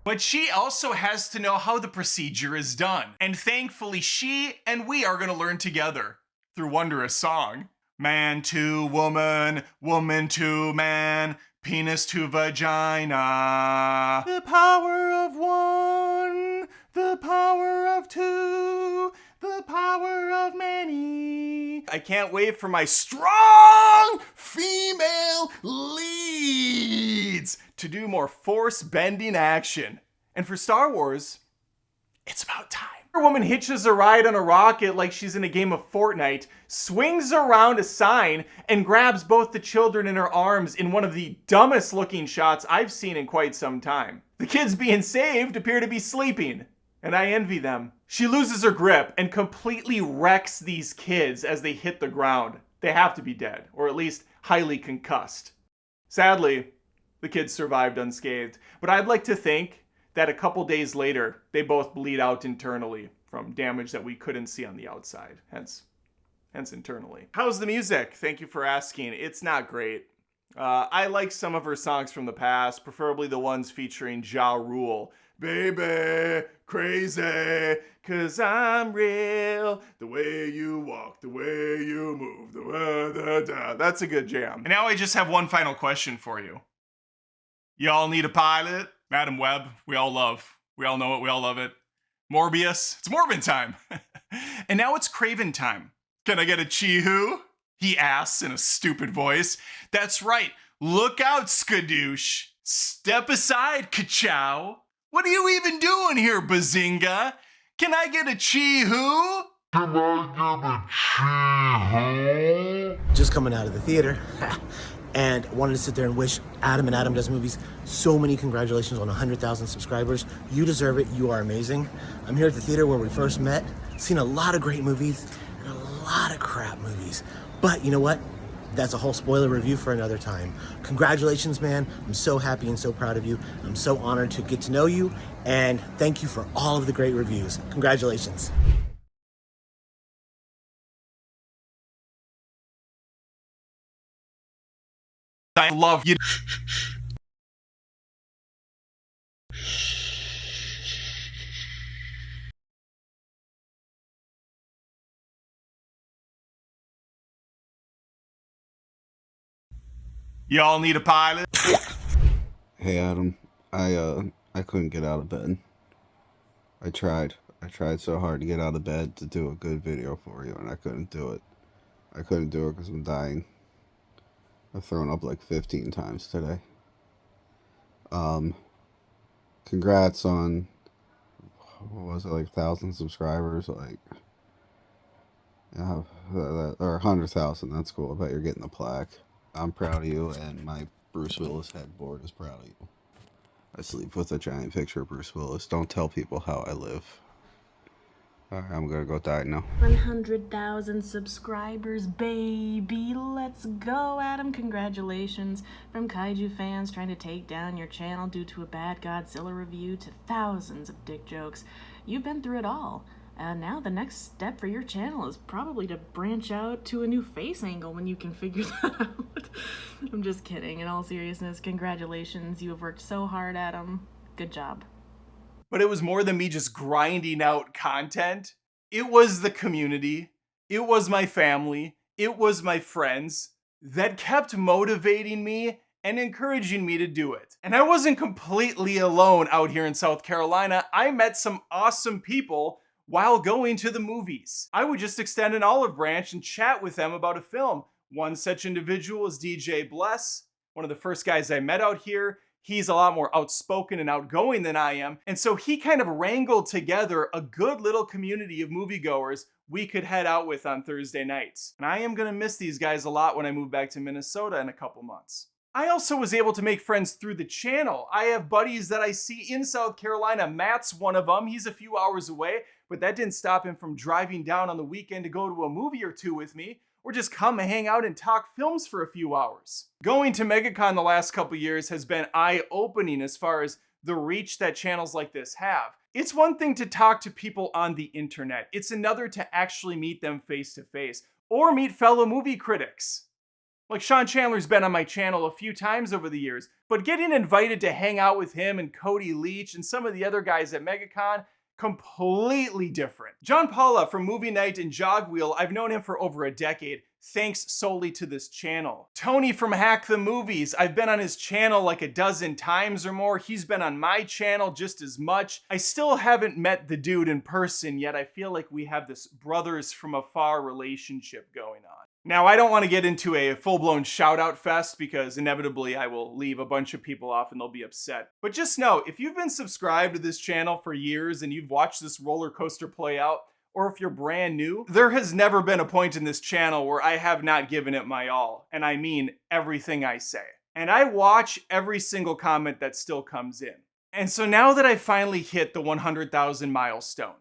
But she also has to know how the procedure is done. And thankfully she and we are gonna learn together through Wondrous Song. Man to woman, woman to man, penis to vagina. The power of one, the power of two, the power of many. I can't wait for my strong female leads to do more force-bending action. And for Star Wars, it's about time. A woman hitches a ride on a rocket like she's in a game of Fortnite, swings around a sign, and grabs both the children in her arms in one of the dumbest looking shots I've seen in quite some time. The kids being saved appear to be sleeping, and I envy them. She loses her grip and completely wrecks these kids as they hit the ground. They have to be dead, or at least highly concussed. Sadly, the kids survived unscathed, but I'd like to think that a couple days later, they both bleed out internally from damage that we couldn't see on the outside, hence internally. How's the music? Thank you for asking. It's not great. I like some of her songs from the past, preferably the ones featuring Ja Rule. Baby, crazy, 'cause I'm real, the way you walk, the way you move, That's a good jam. And now I just have one final question for you. Y'all need a pilot? Madam Web, we all know it, we all love it. Morbius, it's Morbin time. And now it's Craven time. Can I get a chee-hoo? He asks in a stupid voice. That's right, look out, skadoosh. Step aside, ka-chow. What are you even doing here, Bazinga? Can I get a chee-hoo? Can I get a chee-hoo? Just coming out of the theater. And wanted to sit there and wish Adam and Adam Does Movies so many congratulations on 100,000 subscribers. You deserve it. You are amazing. I'm here at the theater where we first met, seen a lot of great movies and a lot of crap movies. But you know what? That's a whole spoiler review for another time. Congratulations, man. I'm so happy and so proud of you. I'm so honored to get to know you, and thank you for all of the great reviews. Congratulations. I love you. Y'all need a pilot? Hey Adam, I couldn't get out of bed. I tried so hard to get out of bed to do a good video for you, and I couldn't do it. I couldn't do it because I'm dying. I've thrown up like 15 times today. Congrats on, what was it, like 1,000 subscribers? Like, yeah, or 100,000. That's cool. I bet you're getting the plaque. I'm proud of you, and my Bruce Willis headboard is proud of you. I sleep with a giant picture of Bruce Willis. Don't tell people how I live. Alright, I'm gonna go die now. 100,000 subscribers, baby. Let's go, Adam. Congratulations. From kaiju fans trying to take down your channel due to a bad Godzilla review to thousands of dick jokes. You've been through it all. Now the next step for your channel is probably to branch out to a new face angle when you can figure that out. I'm just kidding. In all seriousness, congratulations. You have worked so hard, Adam. Good job. But it was more than me just grinding out content. It was the community. It was my family. It was my friends that kept motivating me and encouraging me to do it. And I wasn't completely alone out here in South Carolina. I met some awesome people while going to the movies. I would just extend an olive branch and chat with them about a film. One such individual is DJ Bless, one of the first guys I met out here. He's a lot more outspoken and outgoing than I am. And so he kind of wrangled together a good little community of moviegoers we could head out with on Thursday nights. And I am gonna miss these guys a lot when I move back to Minnesota in a couple months. I also was able to make friends through the channel. I have buddies that I see in South Carolina. Matt's one of them. He's a few hours away, but that didn't stop him from driving down on the weekend to go to a movie or two with me, or just come and hang out and talk films for a few hours. Going to MegaCon the last couple years has been eye-opening as far as the reach that channels like this have. It's one thing to talk to people on the internet. It's another to actually meet them face to face, or meet fellow movie critics. Like Sean Chandler's been on my channel a few times over the years, but getting invited to hang out with him and Cody Leach and some of the other guys at MegaCon, completely different. John Paula from Movie Night and Jogwheel, I've known him for over a decade, thanks solely to this channel. Tony from Hack the Movies, I've been on his channel like a dozen times or more. He's been on my channel just as much. I still haven't met the dude in person yet. I feel like we have this brothers from afar relationship going on. Now, I don't want to get into a full-blown shout-out fest because inevitably I will leave a bunch of people off and they'll be upset. But just know, if you've been subscribed to this channel for years and you've watched this roller coaster play out, or if you're brand new, there has never been a point in this channel where I have not given it my all. And I mean everything I say. And I watch every single comment that still comes in. And so now that I finally hit the 100,000 milestone,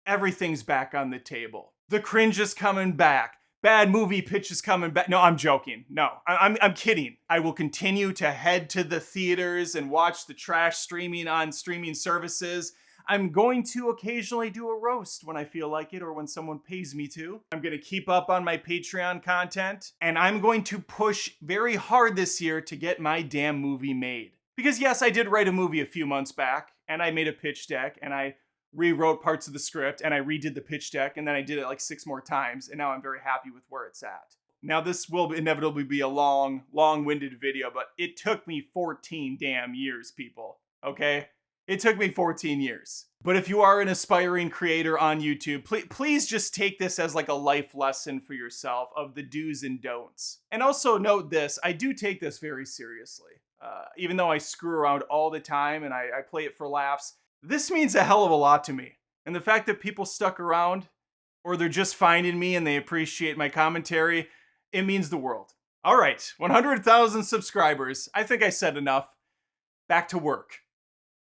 everything's back on the table. The cringe is coming back. Bad movie pitch is coming back. No, I'm joking. No, I'm kidding. I will continue to head to the theaters and watch the trash streaming on streaming services. I'm going to occasionally do a roast when I feel like it or when someone pays me to. I'm going to keep up on my Patreon content, and I'm going to push very hard this year to get my damn movie made. Because yes, I did write a movie a few months back, and I made a pitch deck, and I rewrote parts of the script, and I redid the pitch deck, and then I did it like 6 more times, and now I'm very happy with where it's at. Now this will inevitably be a long-winded video, but it took me 14 damn years, people, okay? It took me 14 years. But if you are an aspiring creator on YouTube, please just take this as like a life lesson for yourself of the do's and don'ts. And also note this, I do take this very seriously. Even though I screw around all the time and I play it for laughs, this means a hell of a lot to me. And the fact that people stuck around, or they're just finding me and they appreciate my commentary, it means the world. All right, 100,000 subscribers. I think I said enough. Back to work.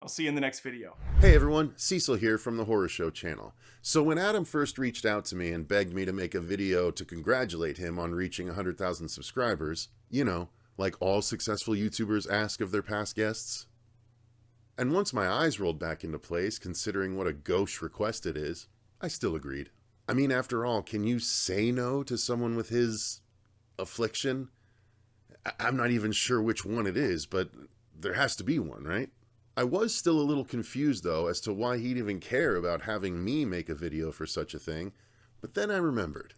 I'll see you in the next video. Hey everyone, Cecil here from the Horror Show channel. So when Adam first reached out to me and begged me to make a video to congratulate him on reaching 100,000 subscribers, you know, like all successful YouTubers ask of their past guests, and once my eyes rolled back into place, considering what a gauche request it is, I still agreed. I mean, after all, can you say no to someone with his affliction? I'm not even sure which one it is, but there has to be one, right? I was still a little confused, though, as to why he'd even care about having me make a video for such a thing, but then I remembered.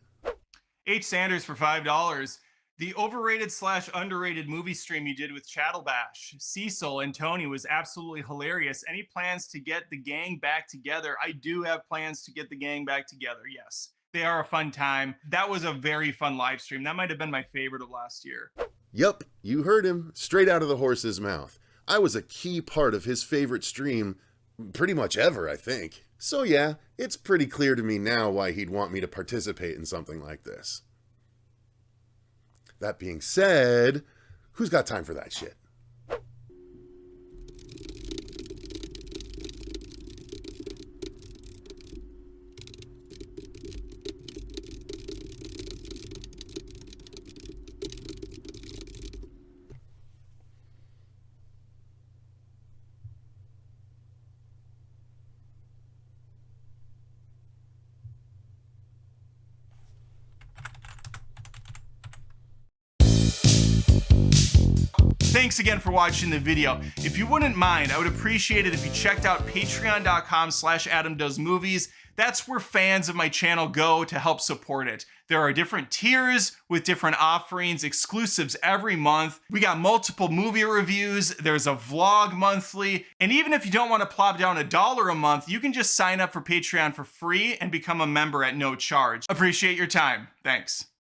H. Sanders for $5. The overrated/underrated movie stream you did with Chattelbash, Cecil, and Tony was absolutely hilarious. Any plans to get the gang back together? I do have plans to get the gang back together, yes. They are a fun time. That was a very fun live stream. That might have been my favorite of last year. Yup, you heard him, straight out of the horse's mouth. I was a key part of his favorite stream pretty much ever, I think. So yeah, it's pretty clear to me now why he'd want me to participate in something like this. That being said, who's got time for that shit? Thanks again for watching the video. If you wouldn't mind, I would appreciate it if you checked out patreon.com/AdamDoesMovies. That's where fans of my channel go to help support it. There are different tiers with different offerings, exclusives every month. We got multiple movie reviews, there's a vlog monthly, and even if you don't want to plop down $1 a month, you can just sign up for Patreon for free and become a member at no charge. Appreciate your time. Thanks.